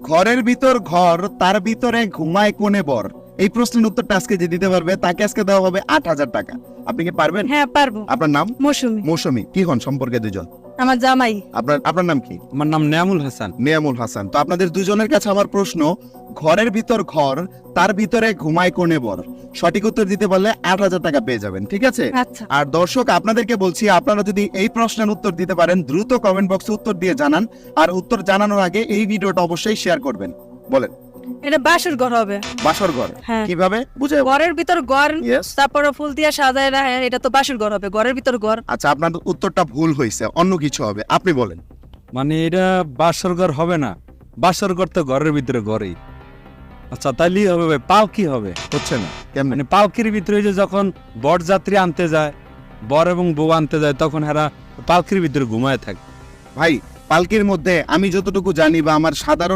ঘরের ভিতর ঘর, তার ভিতরে ঘুমায় কোনে বর। এই প্রশ্নের উত্তরটা আজকে যে দিতে পারবে তাকে আজকে দেওয়া হবে 8,000 টাকা। আপনি কি পারবেন? হ্যাঁ পারবো। আপনার নাম? মৌসুমী। মৌসুমী। কি হন সম্পর্কে দুজন? আমার জামাই। আপনার নাম কি? আমার নাম নিয়ামুল হাসান। নিয়ামুল হাসান। তো আপনাদের দুজনের কাছে আমার প্রশ্ন, ঘরের ভিতর ঘর, তার ভিতরে ঘুমায় কোনে বর। সঠিক উত্তর দিতে পারলে 8,000 টাকা পেয়ে যাবেন, ঠিক আছে? আচ্ছা। আর দর্শক আপনাদেরকে বলছি, আপনারা যদি এই প্রশ্নের উত্তর দিতে পারেন দ্রুত কমেন্ট বক্সে উত্তর দিয়ে জানান। আর উত্তর জানানোর আগে এই ভিডিওটা অবশ্যই শেয়ার করবেন। বলেন। এটা বাসর ঘর হবে। বাসর ঘর হ্যাঁ। কিভাবে বুঝে? ঘরের ভিতর ঘর, Yes. তারপরে ফুল দিয়ে সাজায় রাখে, এটা তো বাসর ঘর হবে। ঘরের ভিতর ঘর। আচ্ছা, আপনার উত্তরটা ভুল হয়েছে, অন্য কিছু হবে। আপনি বলেন। মানে এটা বাসর ঘর হবে না, বাসর ঘর তো ঘরের ভিতরে ঘরেই। আচ্ছা তাইলে হবে ভাই, পাও কি হবে? হচ্ছে না কেমন? মানে পালকির ভিতরে যে যখন বর যাত্রী আনতে যায়, বর এবং বউ আনতে যায়, তখন এরা পালকির ভিতরে ঘুমায় থাকে। ভাই, পালকির মধ্যে আমি যতটুকু জানি বা আমার সাধারণ